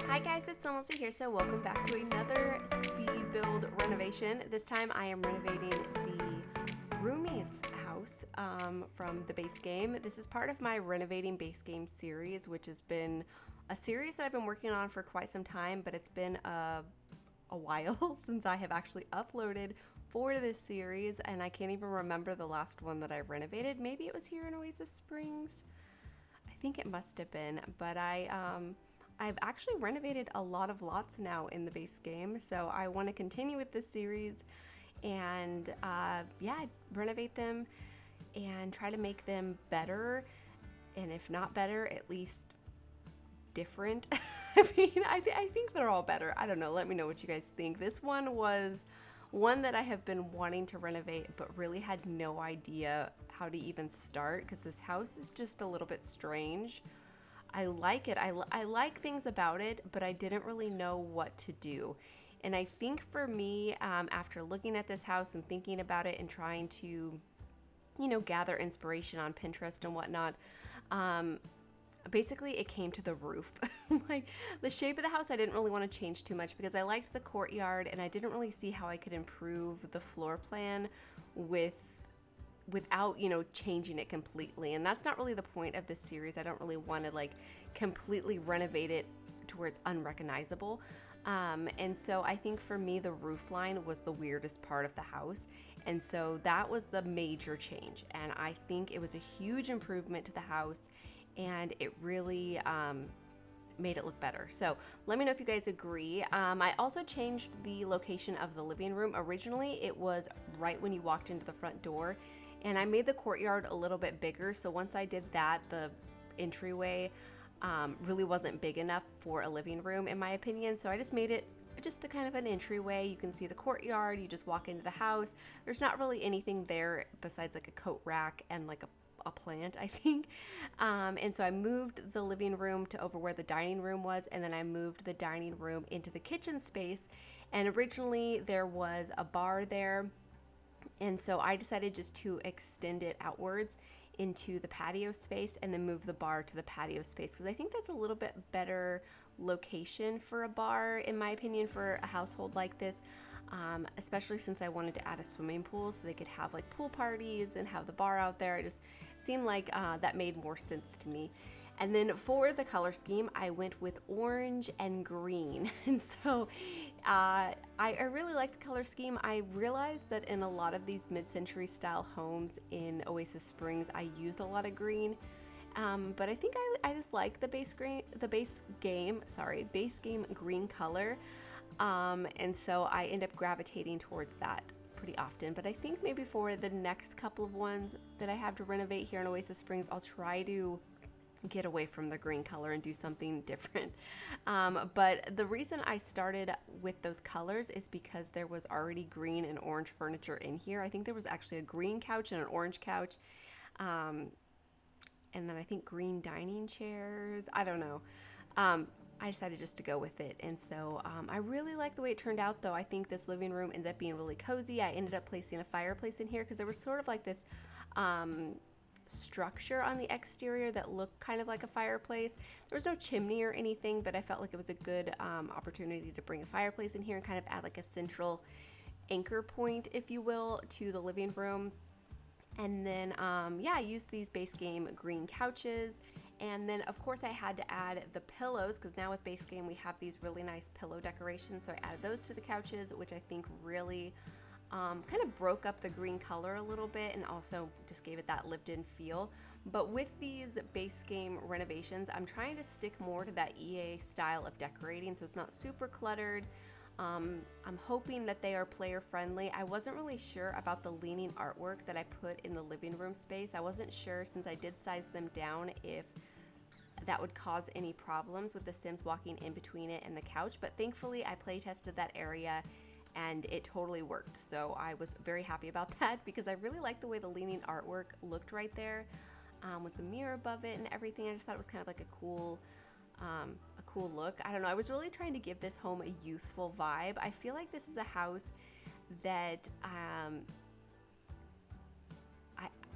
Hi guys, it's SimLicy here, so welcome back to another speed build renovation. This time I am renovating the Roomies house from the base game. This is part of my Renovating base game series, which has been a series that I've been working on for quite some time, but it's been a while since I have actually uploaded for this series, and I can't even remember the last one that I renovated. Maybe it was here in Oasis Springs. I think it must have been, but I've actually renovated a lot of lots now in the base game, so I want to continue with this series and yeah, renovate them and try to make them better, and if not better, at least different. I mean, I think they're all better. I don't know. Let me know what you guys think. This one was one that I have been wanting to renovate, but really had no idea how to even start because this house is just a little bit strange. I like it. I like things about it, but I didn't really know what to do. And I think for me, after looking at this house and thinking about it and trying to, gather inspiration on Pinterest and whatnot, basically it came to the roof. Like the shape of the house I didn't really want to change too much because I liked the courtyard and I didn't really see how I could improve the floor plan without changing it completely. And that's not really the point of this series. I don't really want to like completely renovate it to where it's unrecognizable. And so I think for me the roof line was the weirdest part of the house, and so that was the major change, and I think it was a huge improvement to the house, and it really made it look better. So let me know if you guys agree. I also changed the location of the living room. Originally it was right when you walked into the front door, and I made the courtyard a little bit bigger, so once I did that, the entryway really wasn't big enough for a living room in my opinion, so I just made it just a kind of an entryway. You can see the courtyard, you just walk into the house. There's not really anything there besides like a coat rack and like a plant, I think. And so I moved the living room to over where the dining room was, and then I moved the dining room into the kitchen space. And originally there was a bar there, and so I decided just to extend it outwards into the patio space and then move the bar to the patio space because I think that's a little bit better location for a bar, in my opinion, for a household like this, especially since I wanted to add a swimming pool so they could have like pool parties and have the bar out there. It just seemed like that made more sense to me. And then for the color scheme, I went with orange and green. And so I really like the color scheme. I realized that in a lot of these mid-century style homes in Oasis Springs, I use a lot of green. But I think I just like the base game green color. And so I end up gravitating towards that pretty often. But I think maybe for the next couple of ones that I have to renovate here in Oasis Springs, I'll try to get away from the green color and do something different. But the reason I started with those colors is because there was already green and orange furniture in here. I think there was actually a green couch and an orange couch. And then I think green dining chairs. I don't know. I decided just to go with it. And so I really like the way it turned out, though. I think this living room ends up being really cozy. I ended up placing a fireplace in here because there was sort of like this structure on the exterior that looked kind of like a fireplace. There was no chimney or anything, but I felt like it was a good opportunity to bring a fireplace in here and kind of add like a central anchor point, if you will, to the living room. And then yeah, I used these base game green couches, and then of course I had to add the pillows because now with base game we have these really nice pillow decorations, so I added those to the couches, which I think really kind of broke up the green color a little bit and also just gave it that lived-in feel. But with these base game renovations, I'm trying to stick more to that EA style of decorating, so it's not super cluttered. I'm hoping that they are player friendly. I wasn't really sure about the leaning artwork that I put in the living room space. I wasn't sure, since I did size them down, if that would cause any problems with the Sims walking in between it and the couch, but thankfully I play tested that area and it totally worked. So I was very happy about that because I really liked the way the leaning artwork looked right there with the mirror above it and everything. I just thought it was kind of like a cool look. I don't know. I was really trying to give this home a youthful vibe. I feel like this is a house that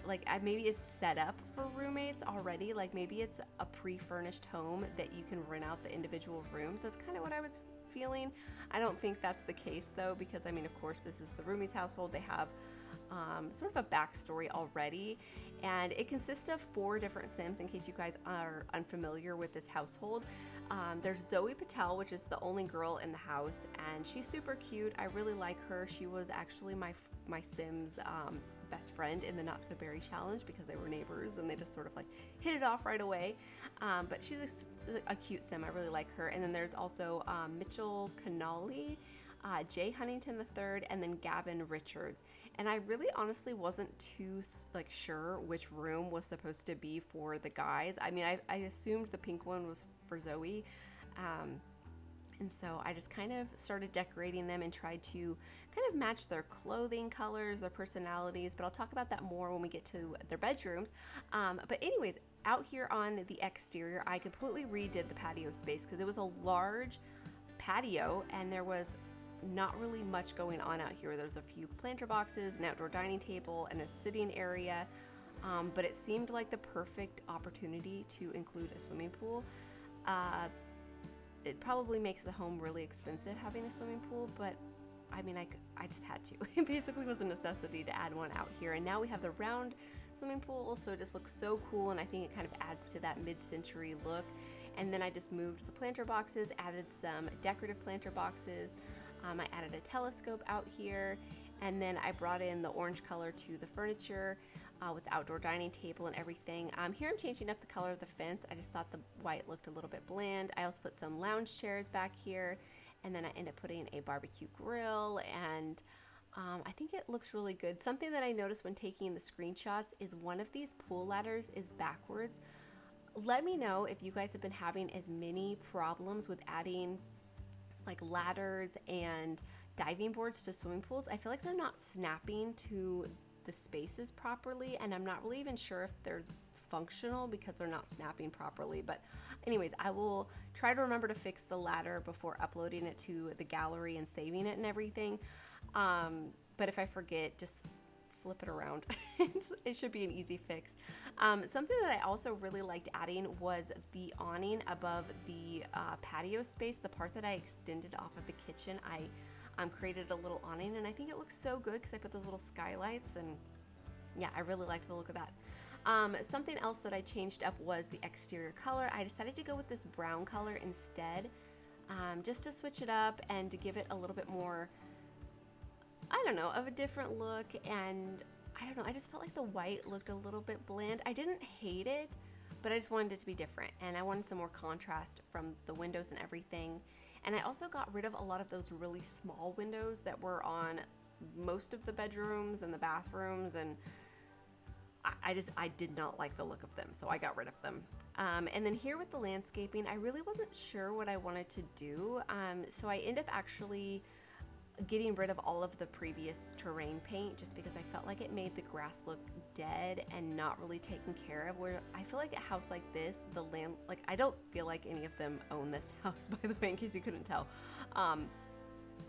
like maybe it's set up for roommates already. Like maybe it's a pre-furnished home that you can rent out the individual rooms. That's kind of what I was feeling. I don't think that's the case though, because I mean, of course, this is the Roomies household. They have sort of a backstory already, and it consists of 4 different Sims in case you guys are unfamiliar with this household. There's Zoe Patel, which is the only girl in the house, and she's super cute. I really like her. She was actually my Sims best friend in the Not So Berry challenge because they were neighbors and they just sort of like hit it off right away. But she's a cute Sim. I really like her. And then there's also Mitchell Canali, Jay Huntington III, and then Gavin Richards. And I really honestly wasn't too like sure which room was supposed to be for the guys. I mean, I assumed the pink one was for Zoe. And so I just kind of started decorating them and tried to kind of match their clothing colors, their personalities, but I'll talk about that more when we get to their bedrooms. But anyways, out here on the exterior, I completely redid the patio space because it was a large patio and there was not really much going on out here. There's a few planter boxes, an outdoor dining table, and a sitting area, but it seemed like the perfect opportunity to include a swimming pool. It probably makes the home really expensive having a swimming pool, but I mean, I just had to. It basically was a necessity to add one out here, and now we have the round swimming pool, so it just looks so cool, and I think it kind of adds to that mid-century look. And then I just moved the planter boxes, added some decorative planter boxes. I added a telescope out here, and then I brought in the orange color to the furniture with the outdoor dining table and everything. Here I'm changing up the color of the fence. I just thought the white looked a little bit bland. I also put some lounge chairs back here, and then I ended up putting a barbecue grill, and I think it looks really good. Something that I noticed when taking the screenshots is one of these pool ladders is backwards. Let me know if you guys have been having as many problems with adding like ladders and diving boards to swimming pools. I feel like they're not snapping to the spaces properly, and I'm not really even sure if they're functional because they're not snapping properly. But anyways, I will try to remember to fix the ladder before uploading it to the gallery and saving it and everything. But if I forget, just flip it around. It should be an easy fix. Something that I also really liked adding was the awning above the patio space. The part that I extended off of the kitchen, I created a little awning, and I think it looks so good because I put those little skylights, and yeah, I really liked the look of that. Something else that I changed up was the exterior color. I decided to go with this brown color instead, just to switch it up and to give it a little bit more, I don't know, of a different look. And I don't know, I just felt like the white looked a little bit bland. I didn't hate it, but I just wanted it to be different, and I wanted some more contrast from the windows and everything. And I also got rid of a lot of those really small windows that were on most of the bedrooms and the bathrooms, and I did not like the look of them, so I got rid of them. And then here with the landscaping, I really wasn't sure what I wanted to do, so I ended up actually getting rid of all of the previous terrain paint just because I felt like it made the grass look dead and not really taken care of. Where I feel like a house like this, the land, like I don't feel like any of them own this house, by the way, in case you couldn't tell.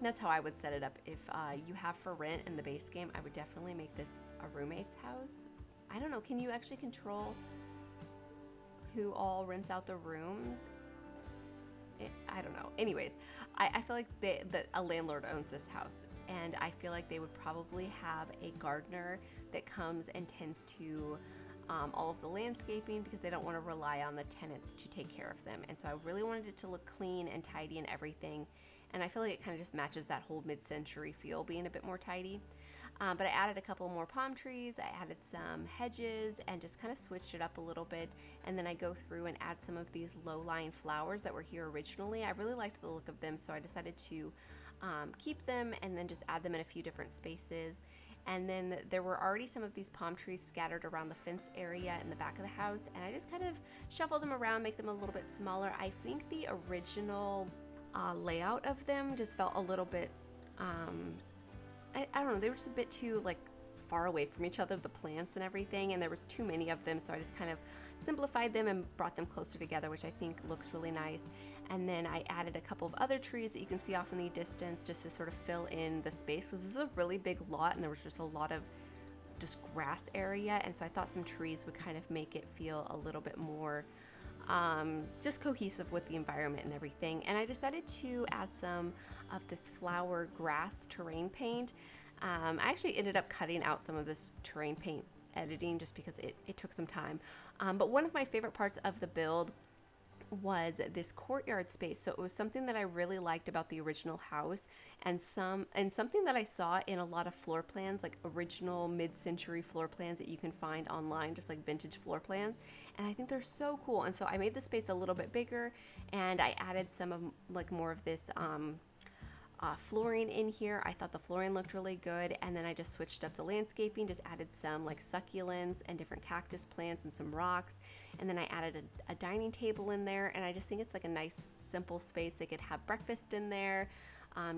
That's how I would set it up. If you have for rent in the base game, I would definitely make this a roommate's house. I don't know, can you actually control who all rents out the rooms? I don't know. Anyways, I feel like that a landlord owns this house, and I feel like they would probably have a gardener that comes and tends to all of the landscaping because they don't want to rely on the tenants to take care of them. And so I really wanted it to look clean and tidy and everything. And I feel like it kind of just matches that whole mid-century feel, being a bit more tidy. But I added a couple more palm trees, I added some hedges, and just kind of switched it up a little bit. And then I go through and add some of these low-lying flowers that were here originally. I really liked the look of them, so I decided to keep them and then just add them in a few different spaces. And then there were already some of these palm trees scattered around the fence area in the back of the house, and I just kind of shuffled them around, make them a little bit smaller. I think the original layout of them just felt a little bit, I don't know, they were just a bit too like far away from each other, the plants and everything, and there was too many of them, so I just kind of simplified them and brought them closer together, which I think looks really nice. And then I added a couple of other trees that you can see off in the distance just to sort of fill in the space, because this is a really big lot and there was just a lot of just grass area, and so I thought some trees would kind of make it feel a little bit more just cohesive with the environment and everything. And I decided to add some of this flower grass terrain paint. I actually ended up cutting out some of this terrain paint editing just because it took some time. But one of my favorite parts of the build was this courtyard space. So it was something that I really liked about the original house, and something that I saw in a lot of floor plans, like original mid-century floor plans that you can find online, just like vintage floor plans. And I think they're so cool. And so I made the space a little bit bigger, and I added some of like more of this flooring in here. I thought the flooring looked really good, and then I just switched up the landscaping, just added some like succulents and different cactus plants and some rocks, and then I added a dining table in there, and I just think it's like a nice simple space. They could have breakfast in there,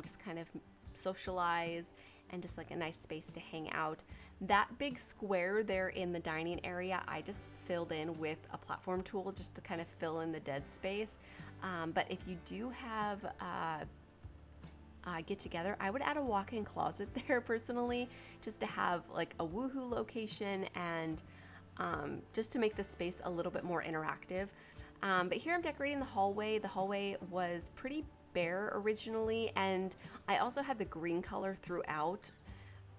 just kind of socialize, and just like a nice space to hang out. That big square there in the dining area, I just filled in with a platform tool just to kind of fill in the dead space. But if you do have get together, I would add a walk-in closet there personally, just to have like a woohoo location, and just to make the space a little bit more interactive. But here I'm decorating the hallway. The hallway was pretty bare originally, and I also had the green color throughout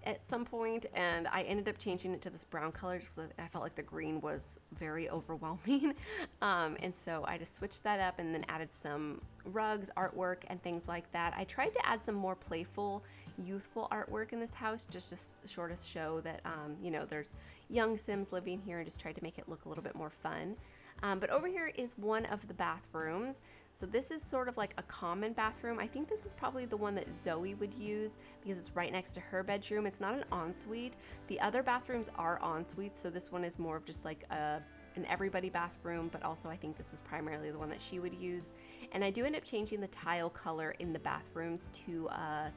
at some point, and I ended up changing it to this brown color just because I felt like the green was very overwhelming. And so I just switched that up and then added some rugs, artwork, and things like that. I tried to add some more playful, youthful artwork in this house, just to sort of show that, you know, there's young Sims living here, and just tried to make it look a little bit more fun. But over here is one of the bathrooms. So this is sort of like a common bathroom. I think this is probably the one that Zoe would use because it's right next to her bedroom. It's not an ensuite. The other bathrooms are ensuites, so this one is more of just like an everybody bathroom, but also I think this is primarily the one that she would use. And I do end up changing the tile color in the bathrooms to a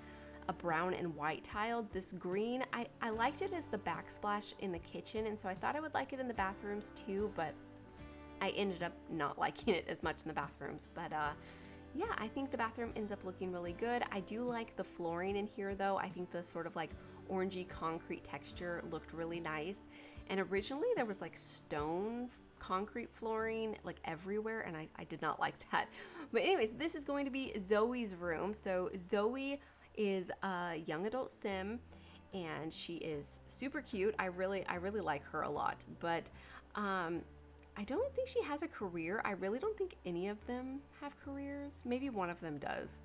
brown and white tile. This green, I liked it as the backsplash in the kitchen, and so I thought I would like it in the bathrooms too, but I ended up not liking it as much in the bathrooms. But yeah, I think the bathroom ends up looking really good. I do like the flooring in here though. I think the sort of like orangey concrete texture looked really nice. And originally there was like stone concrete flooring like everywhere, and I did not like that. But anyways, this is going to be Zoe's room. So Zoe is a young adult Sim, and she is super cute. I really like her a lot. But I don't think she has a career. I really don't think any of them have careers. Maybe one of them does.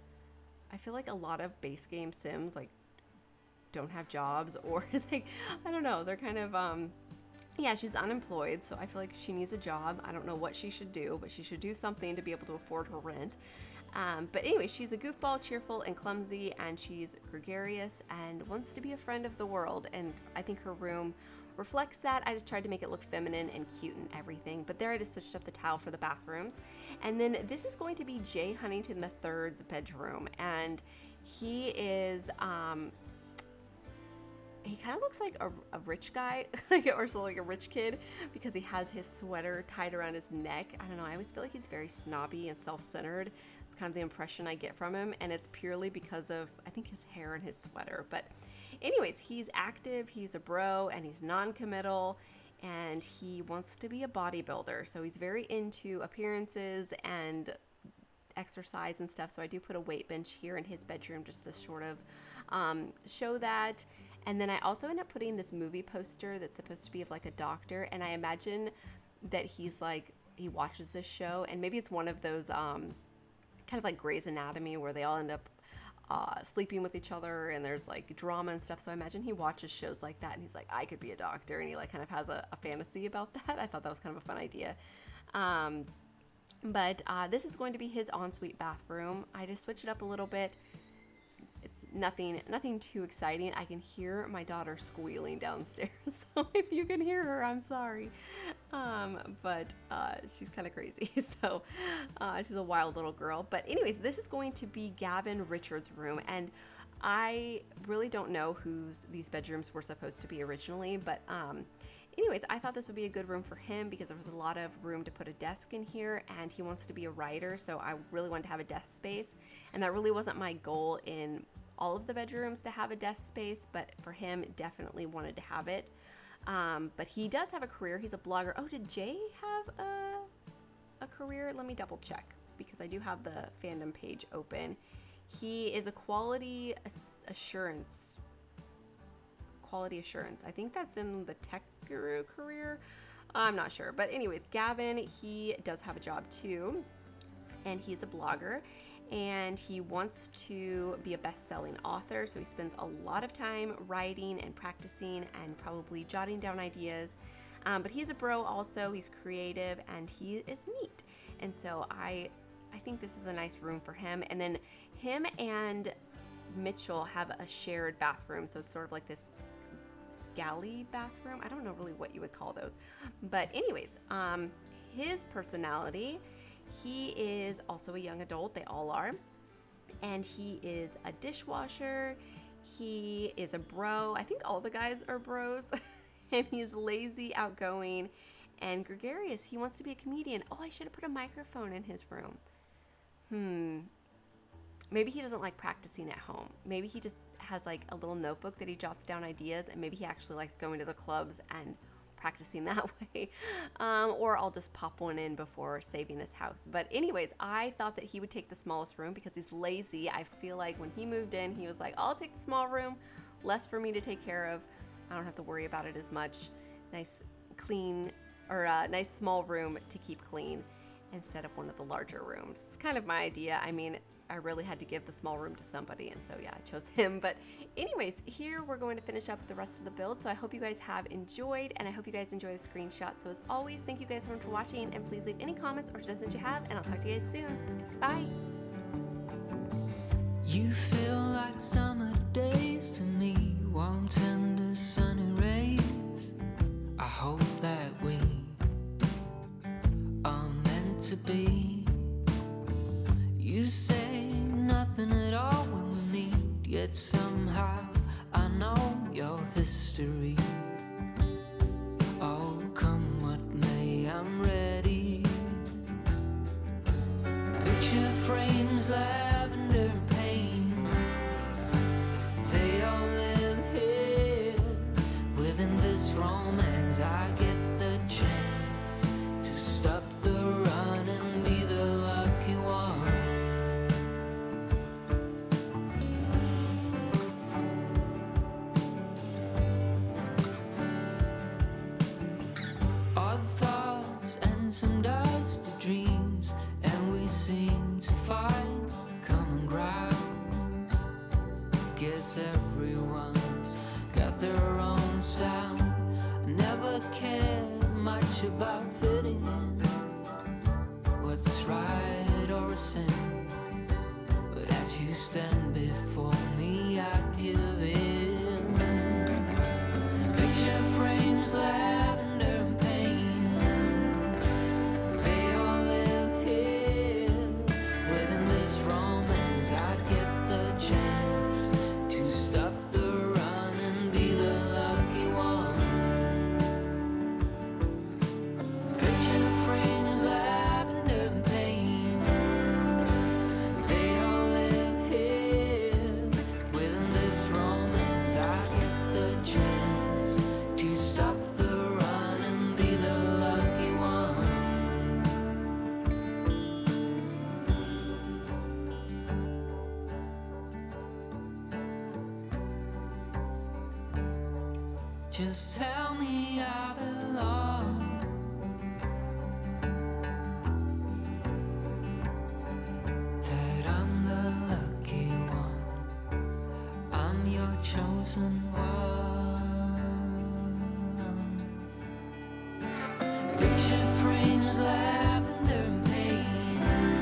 I feel like a lot of base game Sims like don't have jobs, or like, I don't know, they're kind of yeah, she's unemployed, so I feel like she needs a job. I don't know what she should do, but she should do something to be able to afford her rent. But anyway, she's a goofball, cheerful, and clumsy, and she's gregarious and wants to be a friend of the world, and I think her room reflects that. I just tried to make it look feminine and cute and everything, but there I just switched up the tile for the bathrooms. And then this is going to be Jay Huntington III's bedroom, and he is he kind of looks like a rich guy, or so like a rich kid, because he has his sweater tied around his neck. I don't know, I always feel like he's very snobby and self-centered. It's kind of the impression I get from him, and it's purely because of, I think, his hair and his sweater. But anyways, he's active, he's a bro, and he's non-committal, and he wants to be a bodybuilder. So he's very into appearances and exercise and stuff. So I do put a weight bench here in his bedroom just to sort of show that. And then I also end up putting this movie poster that's supposed to be of like a doctor, and I imagine that he's like, he watches this show, and maybe it's one of those kind of like Grey's Anatomy where they all end up sleeping with each other, and there's like drama and stuff. So I imagine he watches shows like that, and he's like, I could be a doctor, and he like kind of has a fantasy about that. I thought that was kind of a fun idea. But this is going to be his ensuite bathroom. I just switched it up a little bit. It's nothing too exciting. I can hear my daughter squealing downstairs, so if you can hear her, I'm sorry. But she's kind of crazy, so she's a wild little girl. But anyways, this is going to be Gavin Richards' room, and I really don't know whose these bedrooms were supposed to be originally, but anyways, I thought this would be a good room for him because there was a lot of room to put a desk in here, and he wants to be a writer, so I really wanted to have a desk space, and that really wasn't my goal in all of the bedrooms to have a desk space, but for him, definitely wanted to have it. But he does have a career. He's a blogger. Oh, did Jay have a career? Let me double check because I do have the fandom page open. He is a quality assurance. I think that's in the tech guru career. I'm not sure. But anyways, Gavin, he does have a job too. And he's a blogger. And he wants to be a best-selling author. So he spends a lot of time writing and practicing and probably jotting down ideas. But he's a bro also. He's creative and he is neat. And so I think this is a nice room for him. And then him and Mitchell have a shared bathroom. So it's sort of like this galley bathroom. I don't know really what you would call those. But anyways, his personality, he is also a young adult. They all are. And he is a dishwasher. He is a bro. I think all the guys are bros. And he's lazy, outgoing, and gregarious. He wants to be a comedian. Oh, I should have put a microphone in his room. Maybe he doesn't like practicing at home. Maybe he just has like a little notebook that he jots down ideas, and maybe he actually likes going to the clubs and practicing that way. Or I'll just pop one in before saving this house. But anyways, I thought that he would take the smallest room because he's lazy. I feel like when he moved in, he was like, I'll take the small room, less for me to take care of. I don't have to worry about it as much. Nice clean, or nice small room to keep clean instead of one of the larger rooms. It's kind of my idea. I mean, I really had to give the small room to somebody, and so yeah, I chose him. But anyways, here we're going to finish up the rest of the build. So I hope you guys have enjoyed, and I hope you guys enjoy the screenshot. So as always, thank you guys so much for watching, and please leave any comments or suggestions you have, and I'll talk to you guys soon. Bye. You feel like summer days to me, warm, tender, sunny rays. I hope that we are meant to be. You say nothing at all when we meet, yet somehow I know your history. Oh, come what may, I'm ready. Picture frames, lavender and pain, they all live here within this romance. I get the chance to stop the run and be the lucky one. Odd thoughts and some dusty dreams, and we seem to find common ground. Guess everyone's got their own sound. I never cared much about fitting in, what's right or a sin. But as you stand before me, I give in. Picture frames, lavender and pain, they all live here within this romance. I get the chance to stop the run and be the lucky one. Picture frames, lavender and pain, they all live here within this romance. I get the chance to stop the run and be the lucky one. Just tell me I belong, that I'm the lucky one, I'm your chosen one.